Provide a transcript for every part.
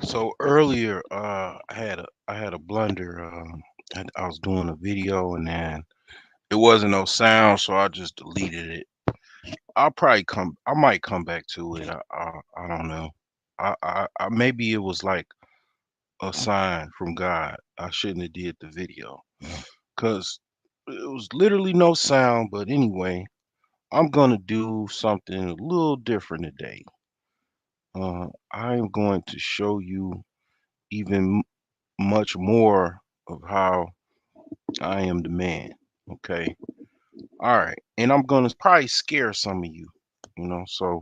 So earlier, I had a blunder. I was doing a video and then it wasn't no sound, so I just deleted it. I might come back to it. I don't know. Maybe it was like a sign from God. I shouldn't have did the video because it was literally no sound. But anyway, I'm gonna do something a little different today. I am going to show you even much more of how I am the man. Okay. All right. And I'm going to probably scare some of you, so,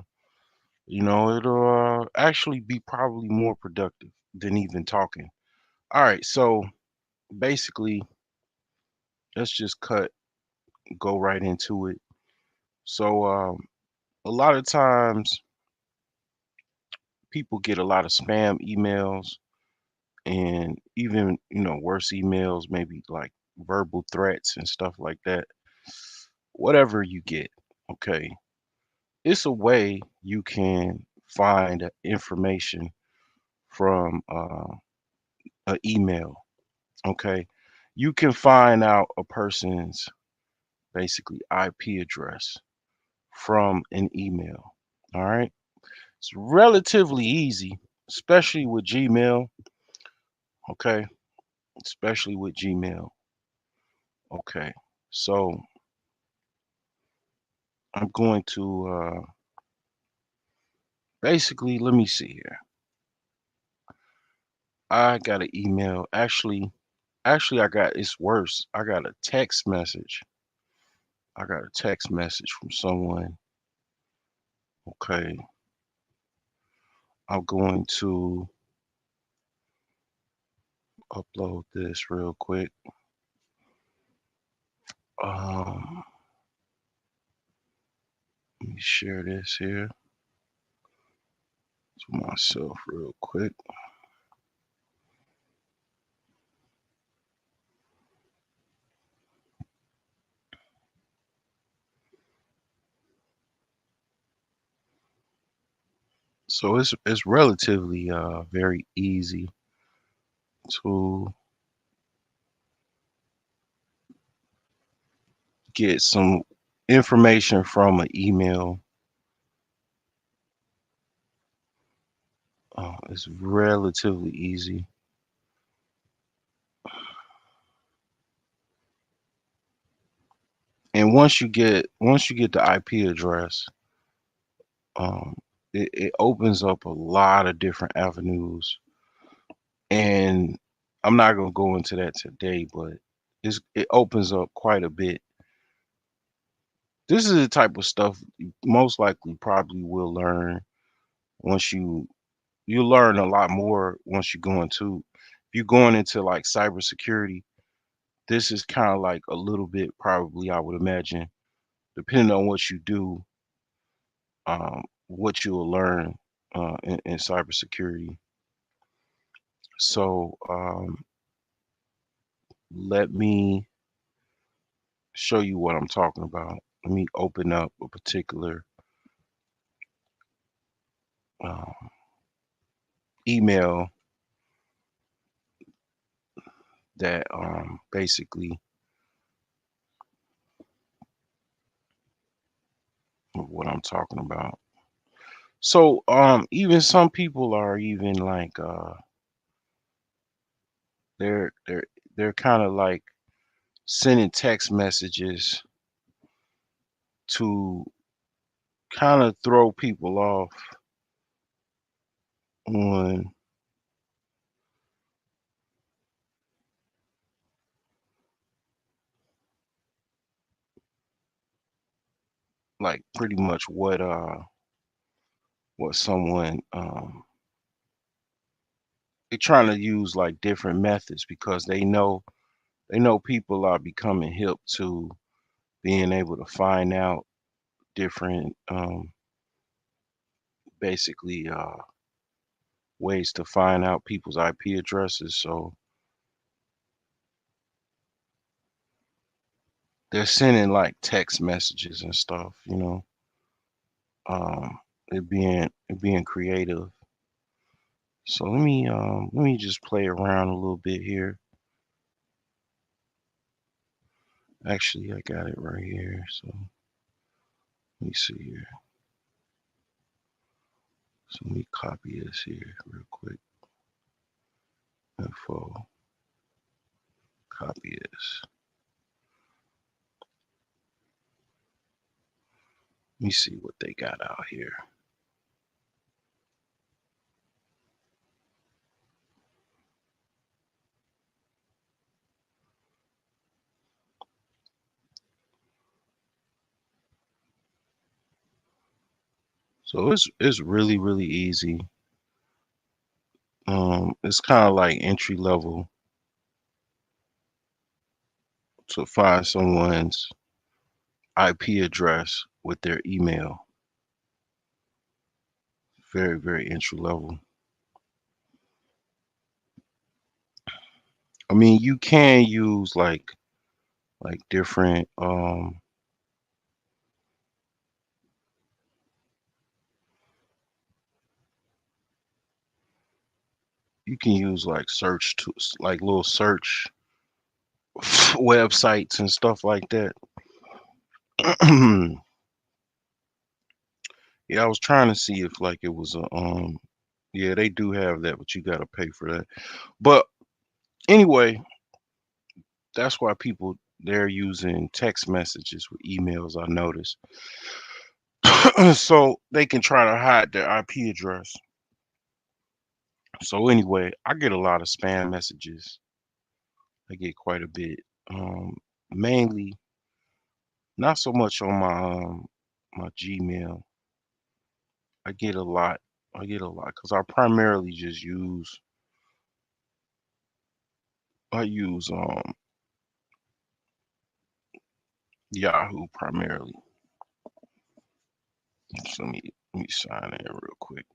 it'll actually be probably more productive than even talking. All right. So basically, let's just go right into it. So, a lot of times people get a lot of spam emails and even, worse emails, maybe like verbal threats and stuff like that. Whatever you get, okay, it's a way you can find information from an email. Okay, you can find out a person's basically IP address from an email. All right, it's relatively easy, especially with Gmail. Okay, especially with Gmail. Okay, so I'm going to basically, let me see here. I got an email. Actually, it's worse. I got a text message. I got a text message from someone. Okay. I'm going to upload this real quick. Um, Let me share this here to myself real quick. So it's relatively very easy to get some information from an email. It's relatively easy. And once you get the IP address, um, it opens up a lot of different avenues. And I'm not gonna go into that today, but it opens up quite a bit. This is the type of stuff you most likely probably will learn once you learn a lot more once you go into if you're going into like cybersecurity. This is kind of like a little bit probably I would imagine, depending on what you do, what you'll learn in cybersecurity. So let me show you what I'm talking about. Let me open up a particular um, email that basically what I'm talking about. So even some people are even like they're they're they're kind of like sending text messages to kind of throw people off on like pretty much what someone they're trying to use like different methods because they know people are becoming hip to being able to find out different basically ways to find out people's IP addresses. So they're sending like text messages and stuff. Um, it being creative. So let me just play around a little bit here. Actually, I got it right here. So let me see here. So let me copy this here real quick. Info, copy this. Let me see what they got out here. So it's really easy. It's kind of like entry level to find someone's IP address with their email. Very entry level. I mean, you can use like different you can use like search tools, like little search websites and stuff like that. Yeah, I was trying to see if like it was a yeah, they do have that, but you got to pay for that. But anyway, that's why people they're using text messages with emails, I noticed. So they can try to hide their IP address. So anyway, I get a lot of spam messages. I get quite a bit. Um Mainly not so much on my Gmail. I get a lot. I get a lot because I primarily just use Yahoo primarily. So let me sign in real quick.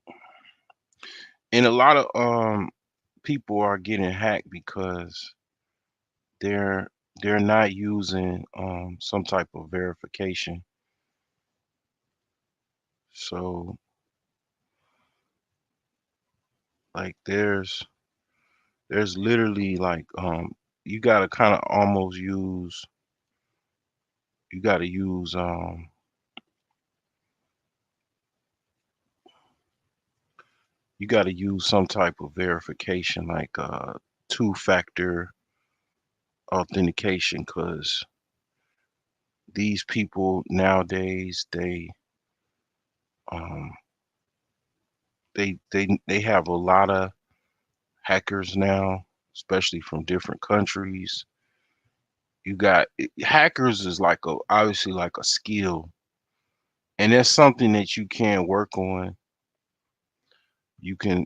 And a lot of people are getting hacked because they're they're not using some type of verification. So like there's literally like you gotta kind of almost use you gotta use you gotta use some type of verification like two-factor authentication because these people nowadays um they have a lot of hackers now, especially from different countries. You got hackers is like a obviously like a skill, and that's something that you can work on. You can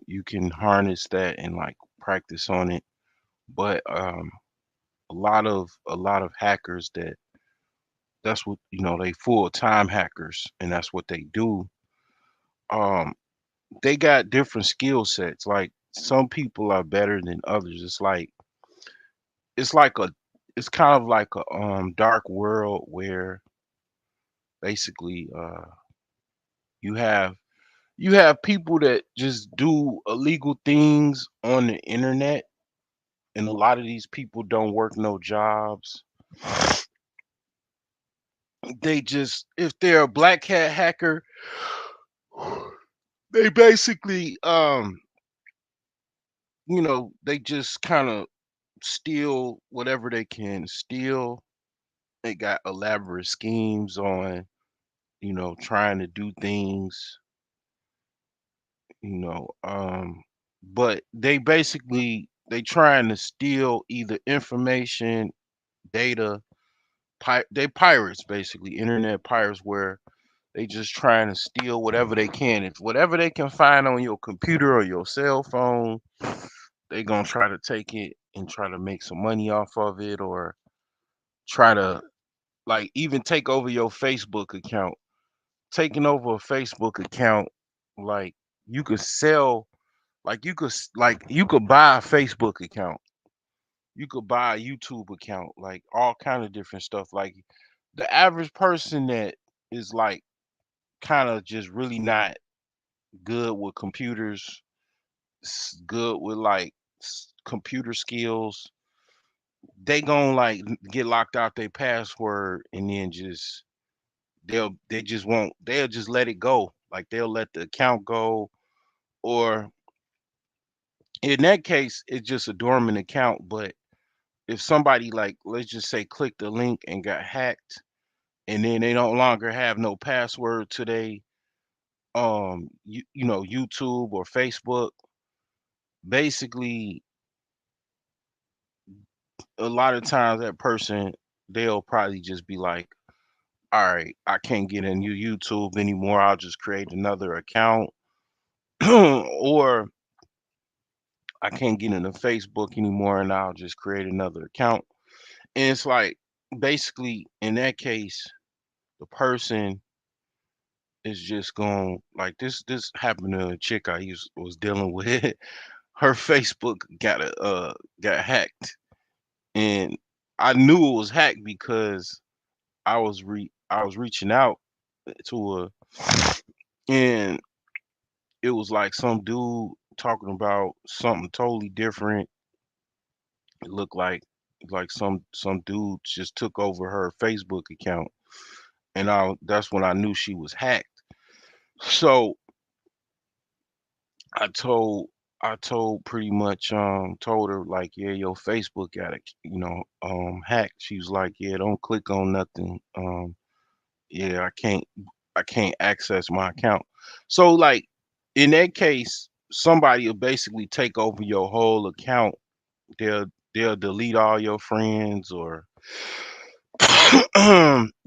harness that and like practice on it. But a lot of hackers that's what they full-time hackers and that's what they do. Um they got different skill sets. Like some people are better than others. It's like a it's kind of like a dark world where basically you have you have people that just do illegal things on the internet, and a lot of these people don't work no jobs. They just if they're a black hat hacker, they basically they just kind of steal whatever they can steal. They got elaborate schemes on trying to do things, you know but they trying to steal either information, data. They pirates, basically internet pirates, where they just trying to steal whatever they can. If whatever they can find on your computer or your cell phone, they gonna try to take it and try to make some money off of it, or try to like even take over your Facebook account. Taking over a Facebook account, like you could sell, like you could buy a Facebook account, you could buy a YouTube account, like all kind of different stuff. Like the average person that is like kind of just really not good with computers, good with like computer skills, they gonna like get locked out their password and then just they just won't they'll just let it go. Like they'll let the account go, or in that case, it's just a dormant account. But if somebody, like, let's just say, clicked the link and got hacked, and then they no longer have no password to they YouTube or Facebook, basically a lot of times that person, they'll probably just be like, all right, I can't get into YouTube anymore. I'll just create another account. Or I can't get into Facebook anymore and I'll just create another account. And it's like, basically in that case, the person is just going, like, this happened to a chick I used was dealing with. Her Facebook got hacked, and I knew it was hacked because I was reaching out to her, and it was like some dude talking about something totally different. It looked like some dude just took over her Facebook account, and that's when I knew she was hacked. So I told I told pretty much told her like, yeah, your Facebook got it, hacked. She was like, yeah, don't click on nothing. Yeah, I can't access my account. So like in that case, somebody will basically take over your whole account. They'll they'll delete all your friends, or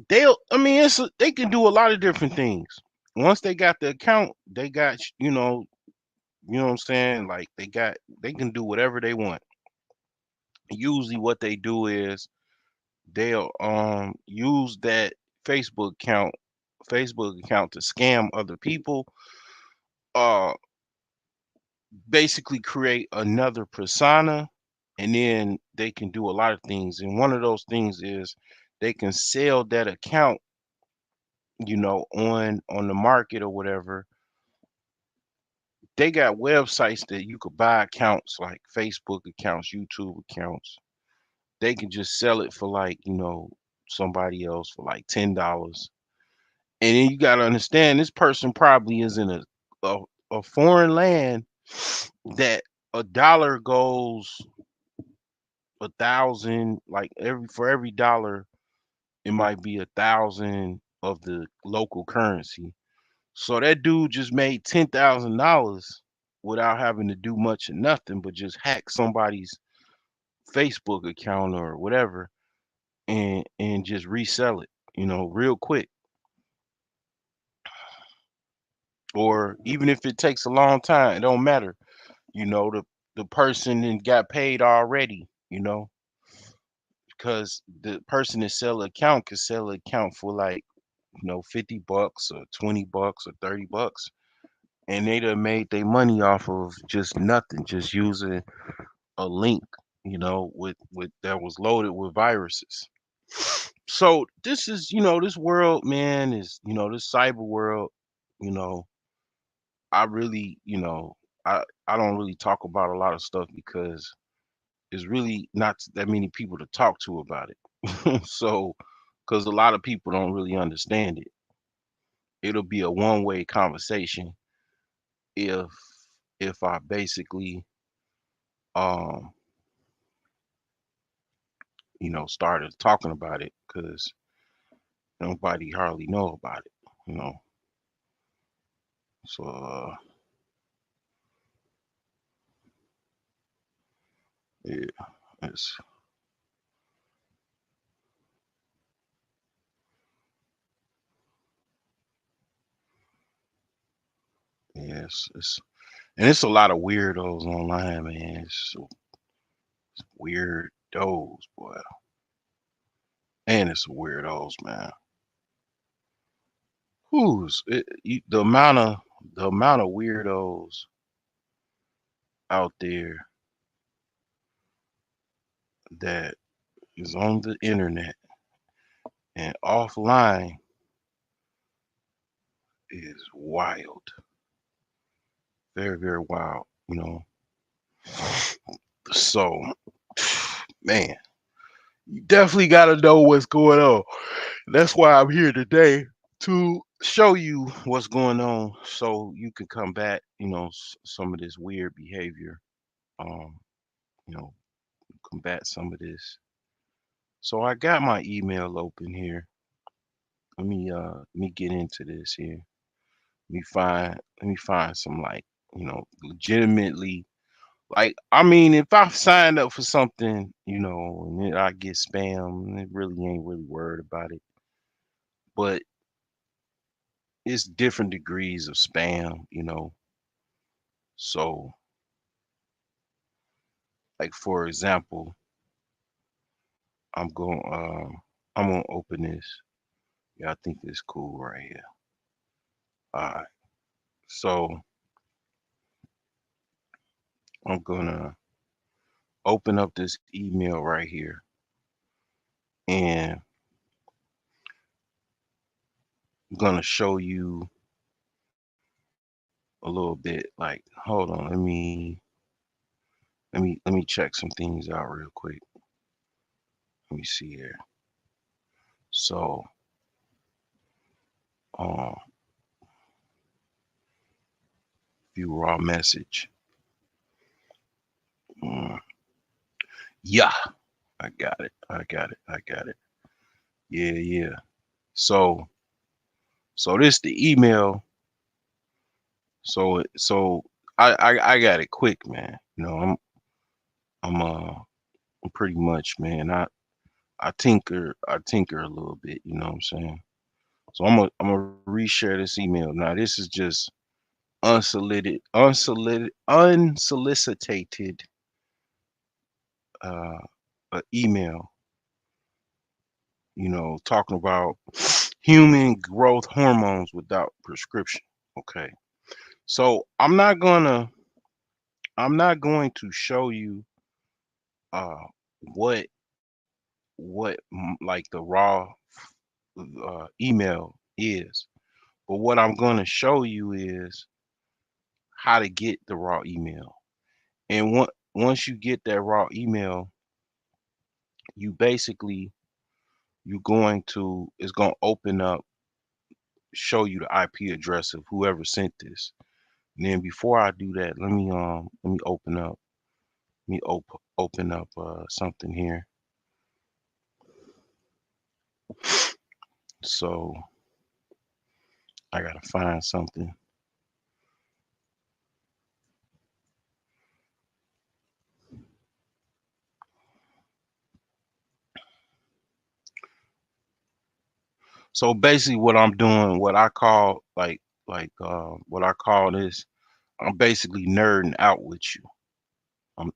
they can do a lot of different things. Once they got the account, they got you know what I'm saying? Like they can do whatever they want. Usually what they do is they'll use that Facebook account Facebook account to scam other people, uh basically create another persona, and then they can do a lot of things. And one of those things is they can sell that account, on the market or whatever. They got websites that you could buy accounts, like Facebook accounts, YouTube accounts. They can just sell it for, like, somebody else for like $10. And then you gotta understand, this person probably is in a, a foreign land that a dollar goes 1,000, like for every dollar, it might be 1,000 of the local currency. So that dude just made $10,000 without having to do much of nothing but just hack somebody's Facebook account or whatever, and just resell it, real quick. Or even if it takes a long time, it don't matter. The person then got paid already, because the person that sell an account could sell an account for like, $50 or $20 or $30. And they done made their money off of just nothing, just using a link, with that was loaded with viruses. So this is, this world, man, is, this cyber world, you know, I really, I don't really talk about a lot of stuff because there's really not that many people to talk to about it. So, because a lot of people don't really understand it, it'll be a one-way conversation if I basically um started talking about it, because nobody hardly know about it, you know. So yeah, it's yes, it's and it's a lot of weirdos online, man. It's weirdos, boy, and it's weirdos, man. The amount of weirdos out there that is on the internet and offline is wild, very, very wild. So, man, you definitely got to know what's going on. That's why I'm here today to show you what's going on so you can combat, some of this weird behavior. Um, you know, combat some of this. So I got my email open here. Let me get into this here. Let me find some, like, legitimately, like, I mean, if I signed up for something, and then I get spam, it really ain't really worried about it. But it's different degrees of spam. So, like, for example, I'm going I'm gonna open this. Yeah, I think this cool right here. All right. So I'm gonna open up this email right here, and I'm gonna show you a little bit. Like, hold on, let me check some things out real quick. Let me see here. So, um, view raw message. Mm, yeah, I got it. I got it. I got it. Yeah, yeah. So, so this the email. So I got it quick, man. I'm pretty much, man. I tinker a little bit. You know what I'm saying? So I'm gonna reshare this email. Now this is just unsolicited uh, email. Talking about human growth hormones without prescription. Okay. So I'm not going to show you uh what like the raw email is, but what I'm going to show you is how to get the raw email. And once you get that raw email, you basically you're going to it's going to open up, show you the IP address of whoever sent this. And then before I do that, let me open up something here. So I gotta find something. So basically, what I'm doing, what I call what I call this, I'm basically nerding out with you.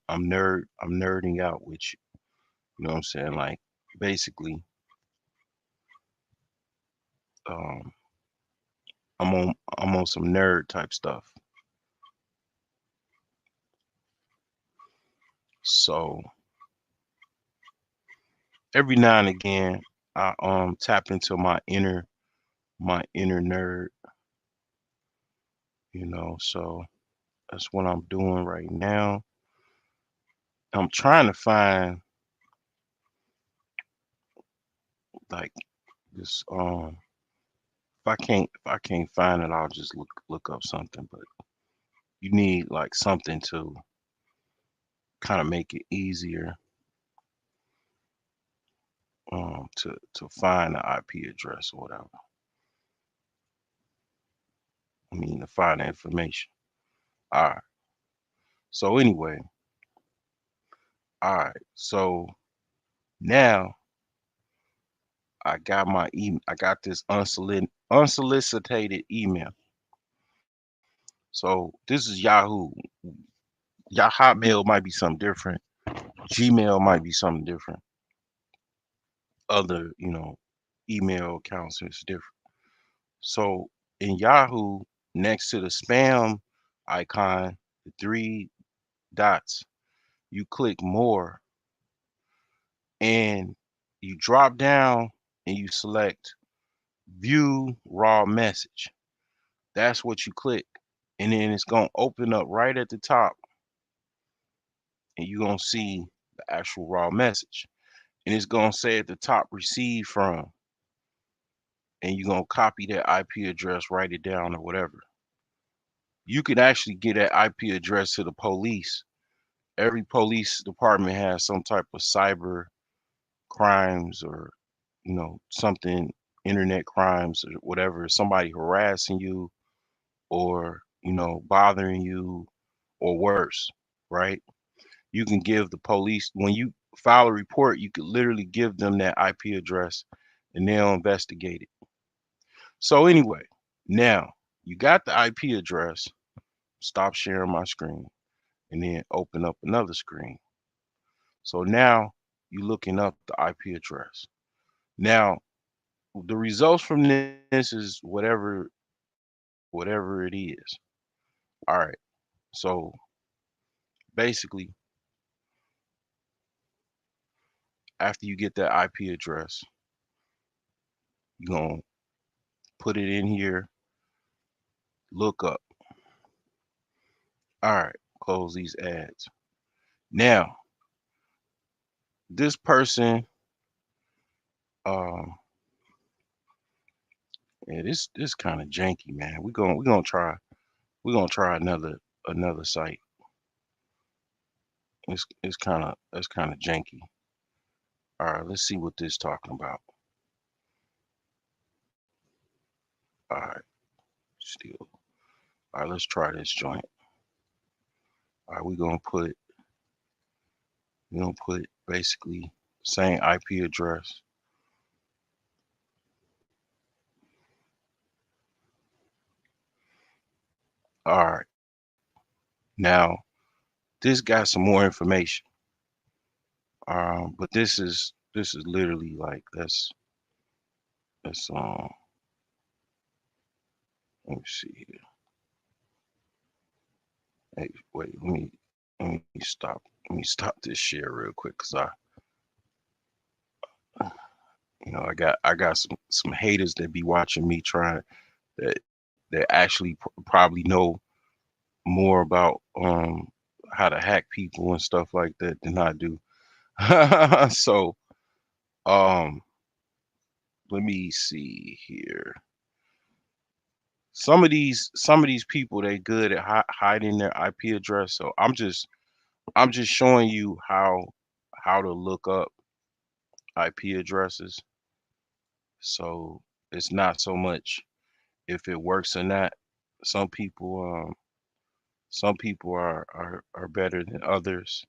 I'm nerding out with you. You know what I'm saying? Like, basically, um, I'm on some nerd type stuff. So every now and again, I tap into my inner nerd. So that's what I'm doing right now. I'm trying to find, like, this. If I can't find it, I'll just look up something. But you need, like, something to kind of make it easier, to find the IP address or whatever. I mean, to find the information. All right. So anyway, all right. So now I got this unsolicited email. So this is Yahoo. Your Hotmail might be something different. Gmail might be something different. Other, email accounts is different. So in Yahoo, next to the spam icon, the three dots, you click more, and you drop down and you select view raw message. That's what you click. And then it's going to open up right at the top. and you're gonna see the actual raw message. And it's gonna say at the top receive from, and you're gonna copy that IP address, write it down or whatever. You can actually get that IP address to the police. Every police department has some type of cyber crimes or something, internet crimes or whatever, somebody harassing you or bothering you or worse, right? You can give the police, when you file a report, you could literally give them that IP address and they'll investigate it. So anyway, now you got the IP address. Stop sharing my screen and then open up another screen. So now you're looking up the IP address. Now the results from this is whatever it is. All right. So basically, after you get that IP address, you're gonna put it in here, look up. All right, close these ads. Now, this person, um, yeah, this kind of janky, man. We're gonna try another site. It's kind of janky. All right, let's see what this talking about. All right, still. All right, let's try this joint. All right, we're gonna put basically same IP address. All right, now this got some more information. But this is literally like that's. Let me see here. Hey, wait, let me stop this share real quick because I got some haters that be watching me trying that actually probably know more about how to hack people and stuff like that than I do. So um let me see here. Some of these people, they good at hiding their IP address. So I'm just showing you how to look up IP addresses. So it's not so much if it works or not. Some people some people are better than others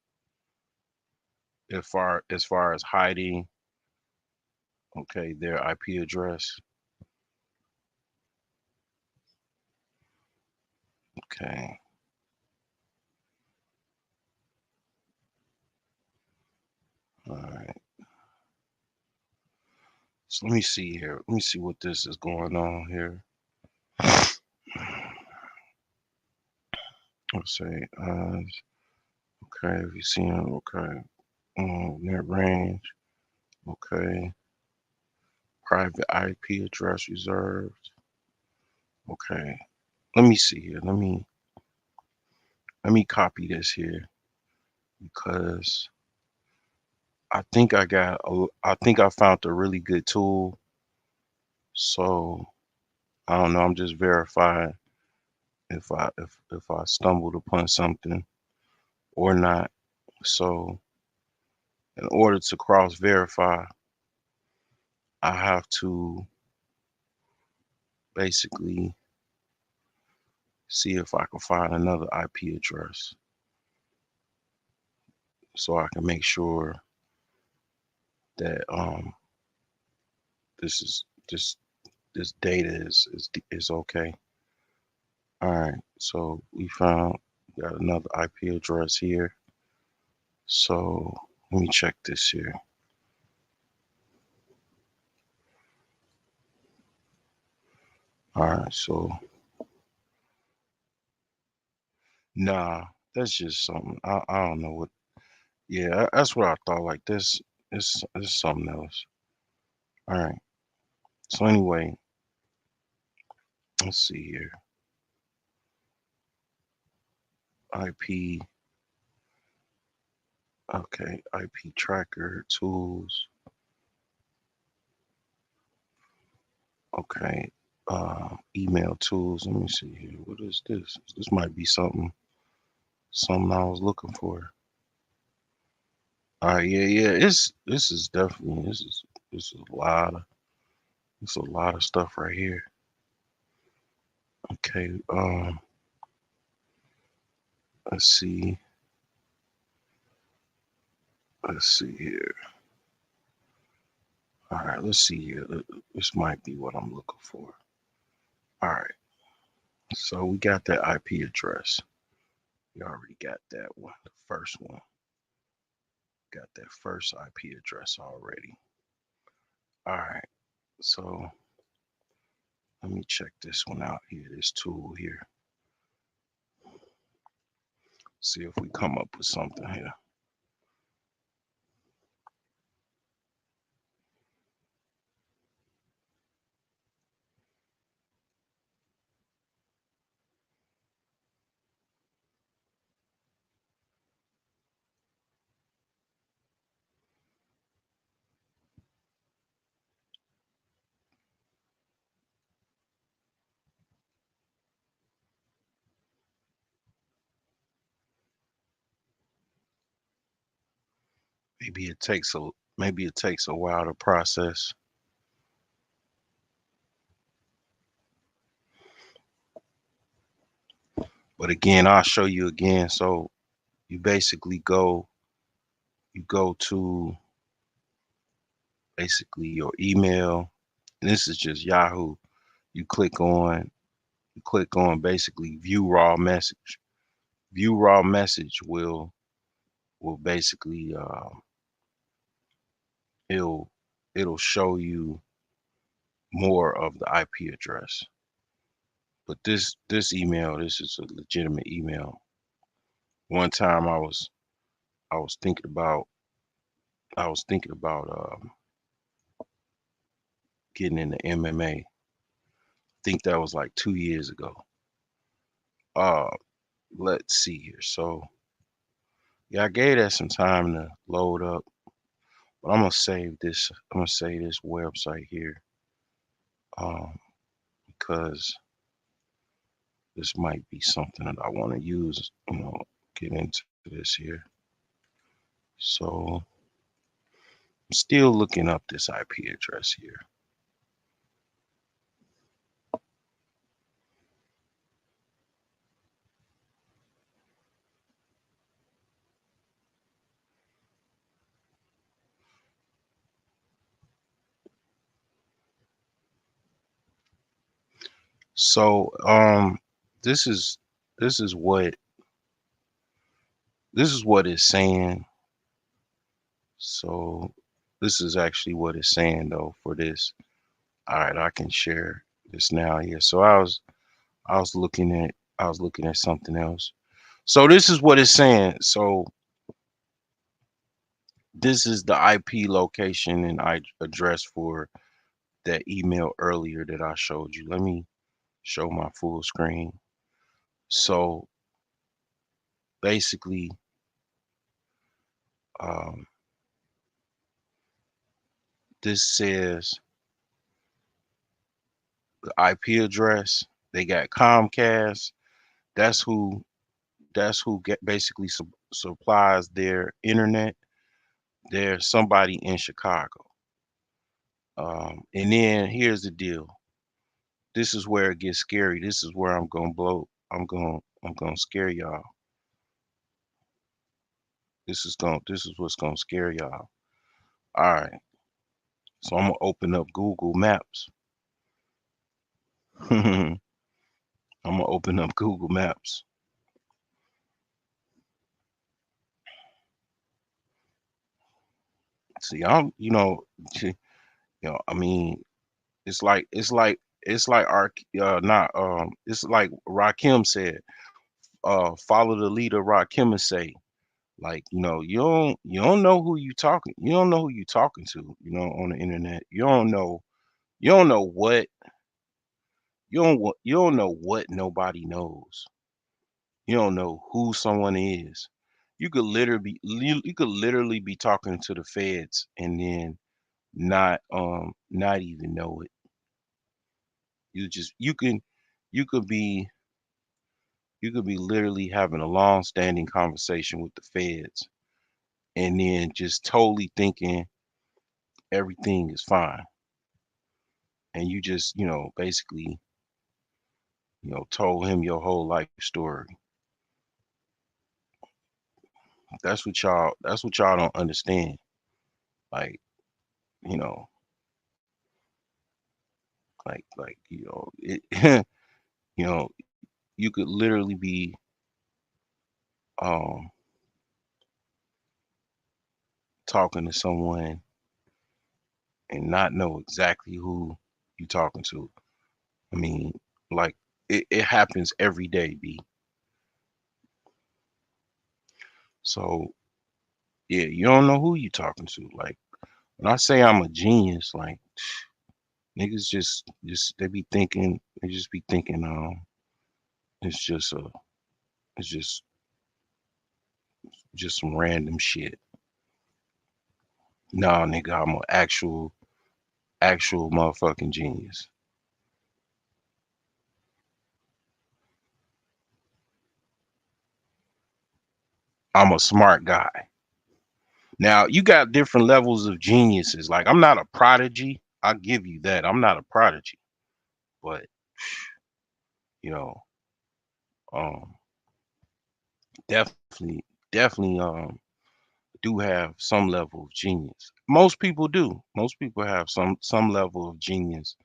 as far as hiding, okay, their IP address. Okay. All right. So let me see here. Let me see what this is going on here. Let's say, okay, if you see them, okay, net range, okay, private IP address reserved, okay. Let me see here. Let me copy this here because I think I found a really good tool. So I don't know. I'm just verifying if I stumbled upon something or not. So in order to cross verify, I have to basically see if I can find another IP address so I can make sure that this is this data is okay. All right, so got another IP address here. So let me check this here. All right, so nah, that's just something. I don't know what. Yeah, that's what I thought. Like this something else. All right. So anyway, let's see here. IP Okay, IP tracker tools. Okay, email tools. Let me see here. What is this? This might be something I was looking for. All right, yeah, yeah. This is definitely this is a lot of stuff right here. Okay, let's see. Let's see here. All right, let's see here. This might be what I'm looking for. All right, so we got that IP address. We already got that one, the first one. Got that first IP address already. All right, so let me check this one out here, this tool here. See if we come up with something here. Maybe it takes a while to process. But again, I'll show you again. So you basically you go to basically your email. And this is just Yahoo. You click on basically view raw message. View raw message will basically it'll it'll show you more of the IP address. But this email, this is a legitimate email. One time I was thinking about I was thinking about getting into MMA. I think that was like 2 years ago. Uh, let's see here. So yeah, I gave that some time to load up, but I'm gonna save this. I'm gonna save this website here, um, because this might be something that I want to use. Get into this here. So I'm still looking up this IP address here. So this is this is what this is what it's saying. So this is actually what it's saying though for this. All right, I can share this now here. So I was looking at something else. So this is what it's saying. So this is the IP location and I address for that email earlier that I showed you. Let me show my full screen. So basically, um, this says the IP address. They got Comcast. That's who get basically supplies their internet. There's somebody in Chicago. And then here's the deal. This is where it gets scary. This is where I'm gonna blow. I'm gonna scare y'all. This is what's gonna scare y'all. All right. So I'm gonna open up Google Maps. I'm gonna open up Google Maps. See, I mean, it's like our not it's like Rakim said, follow the leader Rakim say. Like, you don't know who you don't know who you talking to, on the internet. You don't know what you don't know what nobody knows. You don't know who someone is. you could literally be talking to the feds and then not even know it. You just you could be you could be literally having a long standing conversation with the feds and then just totally thinking everything is fine. And you just, basically, told him your whole life story. That's what y'all don't understand. Like, you know, it you know, you could literally be um talking to someone and not know exactly who you talking to. I mean, like it happens every day, B. So yeah, you don't know who you talking to. Like when I say I'm a genius, like niggas just they just be thinking it's just it's just some random shit. Nah, nigga, I'm an actual motherfucking genius. I'm a smart guy. Now, you got different levels of geniuses. Like I'm not a prodigy. I'll give you that. I'm not a prodigy. But, you know, um definitely do have some level of genius. Most people do. Most people have some level of genius.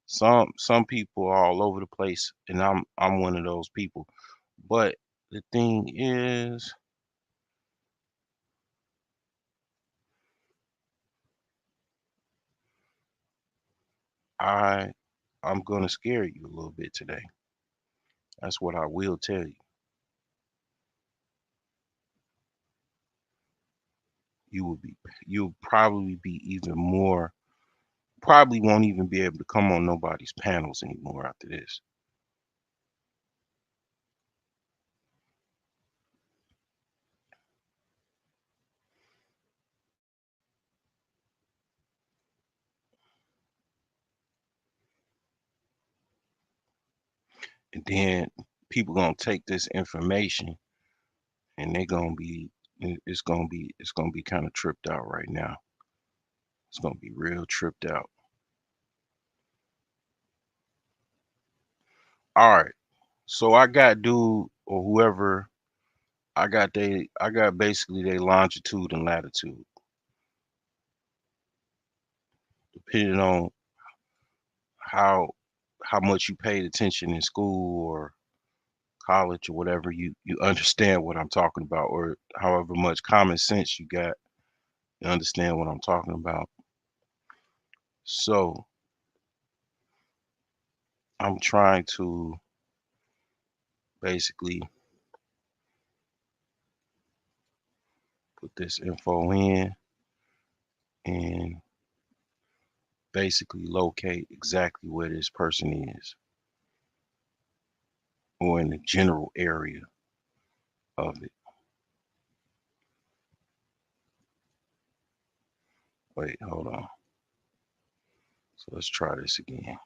Some people are all over the place, and I'm one of those people. But the thing is, I I'm gonna scare you a little bit today. That's what I will tell you. You will be you'll probably be even more probably won't even be able to come on nobody's panels anymore after this. And then people gonna take this information and they're gonna be it's gonna be kind of tripped out right now. It's gonna be real tripped out. All right. So I got dude or whoever I got basically their longitude and latitude, depending on how how much you paid attention in school or college or whatever, you understand what I'm talking about, or however much common sense you got, you understand what I'm talking about. So I'm trying to basically put this info in and basically locate exactly where this person is or in the general area of it. Wait, hold on. So let's try this again.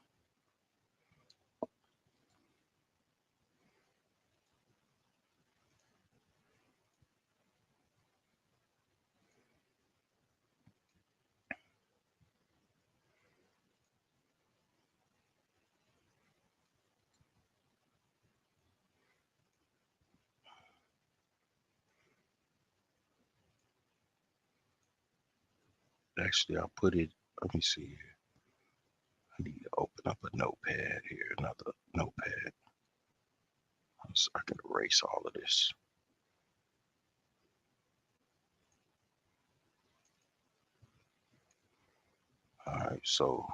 Actually, I'll put it, let me see here. I need to open up a notepad here, another notepad, so I can erase all of this. All right, so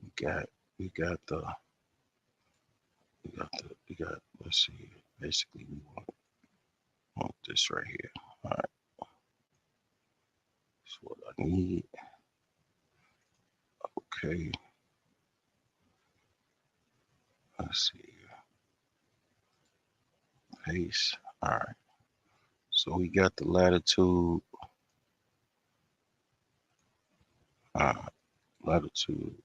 we got we got the we got let's see. Basically we want this right here. All right, that's what I need. Okay, let's see. Paste. All right. So we got the latitude. Latitude.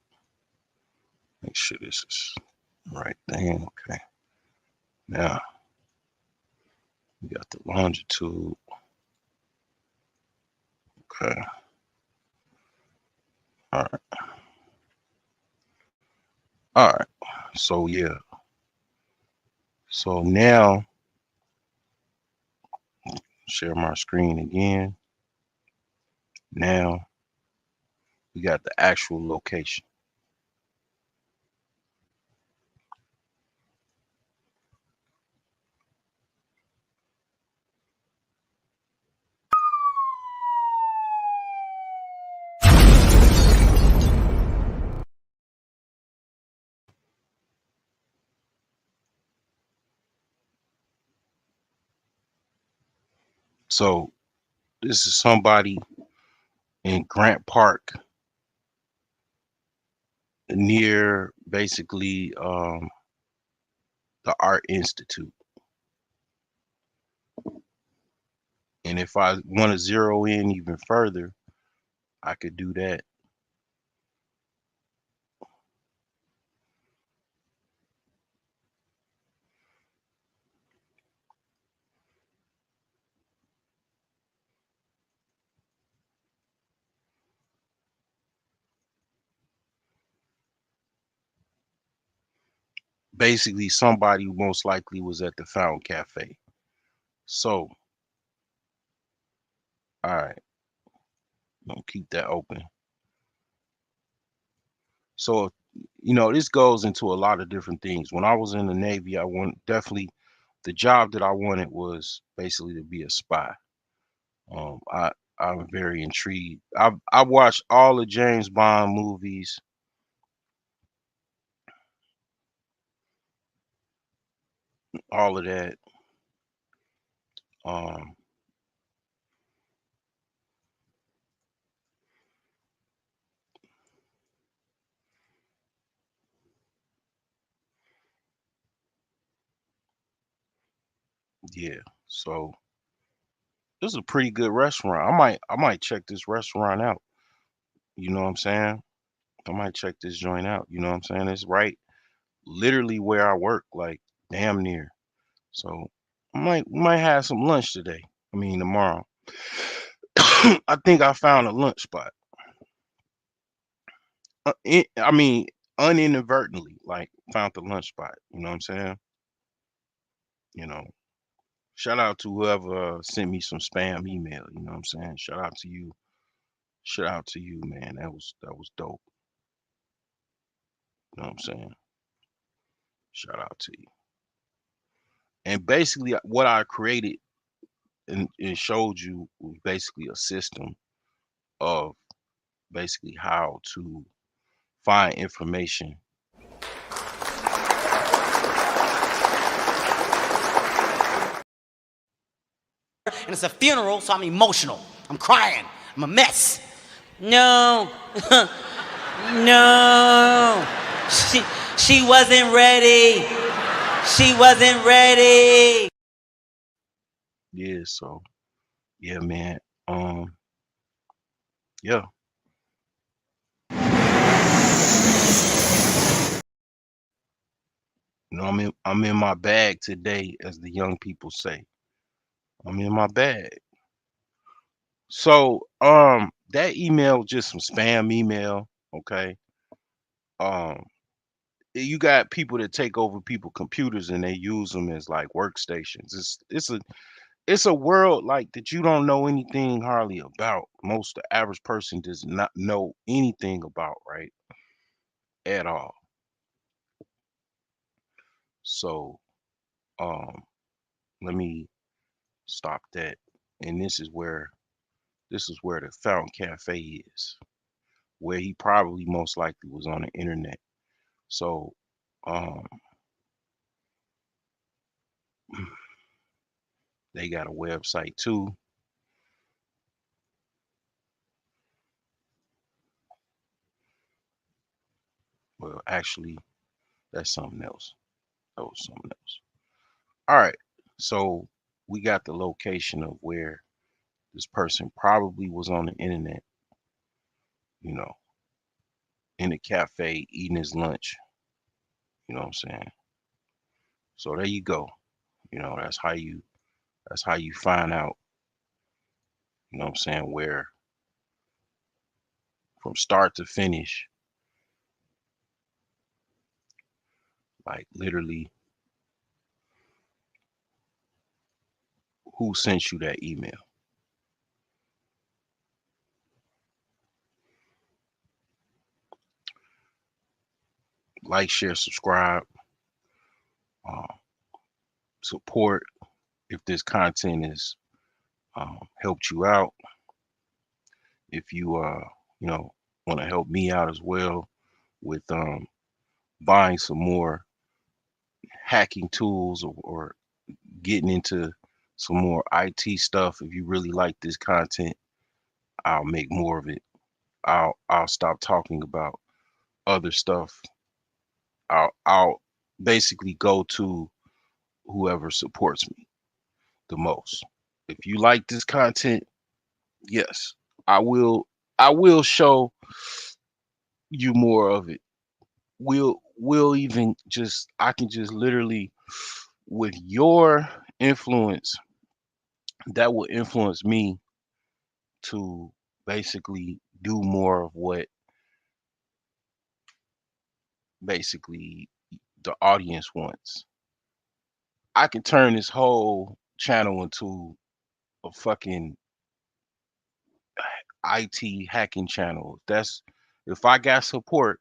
Make sure this is right thing. Okay. Now we got the longitude. Okay. All right. All right. So yeah. So now share my screen again. Now we got the actual location. So this is somebody in Grant Park near basically the Art Institute. And if I want to zero in even further, I could do that. Basically, somebody most likely was at the Fountain Cafe. So, all right, I'll keep that open. So, this goes into a lot of different things. When I was in the Navy, I want definitely the job that I wanted was basically to be a spy. Um, I I'm very intrigued. I watched all the James Bond movies, all of that. Um, yeah. So this is a pretty good restaurant. I might check this restaurant out. You know what I'm saying? I might check this joint out. You know what I'm saying? It's right, literally where I work, like damn near. So I might have some lunch today. I mean tomorrow. I think I found a lunch spot. I mean, uninadvertently, like found the lunch spot. You know what I'm saying? You know, shout out to whoever sent me some spam email. You know what I'm saying? Shout out to you. Shout out to you, man. That was dope. You know what I'm saying? Shout out to you. And basically, what I created and showed you was basically a system of basically how to find information. And it's a funeral, so I'm emotional. I'm crying. I'm a mess. No, no. She, she wasn't ready. She wasn't ready. Yeah, so yeah, man. Um, yeah, I'm in my bag today, as the young people say. I'm in my bag. So that email just some spam email, okay? Um you got people that take over people computers and they use them as like workstations. It's a world like that you don't know anything hardly about. Most the average person does not know anything about, right? At all. So um let me stop that. And this is where the Fountain Cafe is, where he probably most likely was on the internet. So um they got a website too. Well, actually, that's something else. That was something else. All right. So we got the location of where this person probably was on the internet, you know, in a cafe eating his lunch. You know what I'm saying? So there you go. You know, that's how you find out, you know what I'm saying, where from start to finish, like literally who sent you that email. Like, share, subscribe, uh, support if this content has helped you out. If you you know, want to help me out as well with buying some more hacking tools, or getting into some more IT stuff. If you really like this content, I'll make more of it. I'll stop talking about other stuff. I'll basically go to whoever supports me the most. If you like this content, yes, I will I will show you more of it. We'll even just I can just literally, with your influence, that will influence me to basically do more of what basically the audience wants. I can turn this whole channel into a fucking IT hacking channel. That's if I got support,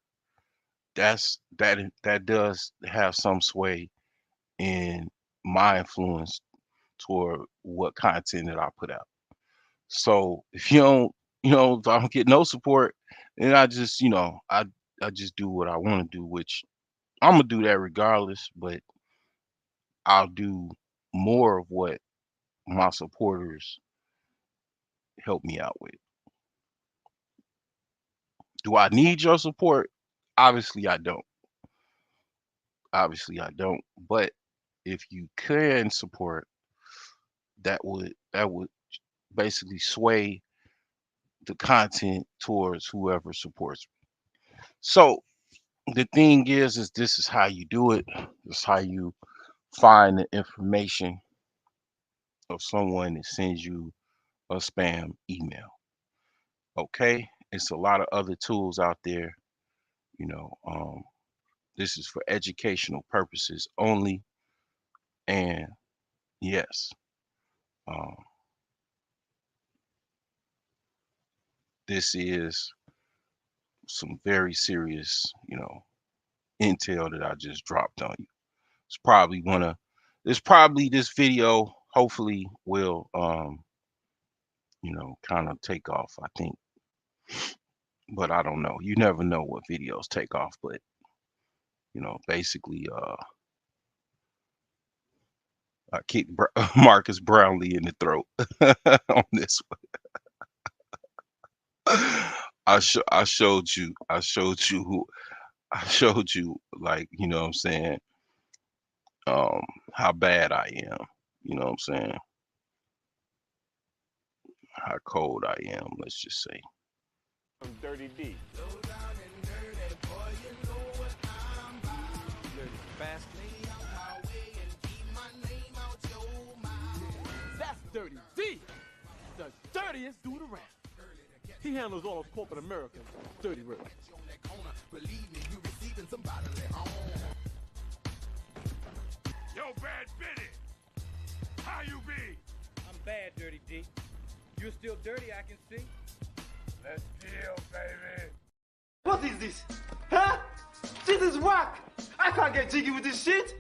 that does have some sway in my influence toward what content that I put out. So if you don't, if I don't get no support, then I just, I just do what I want to do, which I'm gonna do that regardless, but I'll do more of what my supporters help me out with. Do I need your support? Obviously I don't. Obviously I don't. But if you can support, that would basically sway the content towards whoever supports me. So the thing is this is how you do it. This is how you find the information of someone that sends you a spam email. Okay, it's a lot of other tools out there. You know, this is for educational purposes only. And yes, um, this is some very serious, intel that I just dropped on you. It's probably one of, it's probably this video. Hopefully, will kind of take off. I think, but I don't know. You never know what videos take off. But basically, I kicked Marcus Brownlee in the throat on this one. I showed you, like, what I'm saying, um, how bad I am. You know what I'm saying? How cold I am, let's just say. I'm Dirty D. That's Dirty D, the dirtiest dude around. He handles all of corporate America's dirty work. Yo, Bad Bitty, how you be? I'm bad, Dirty D. You're still dirty, I can see. Let's deal, baby. What is this? Huh? This is whack! I can't get jiggy with this shit!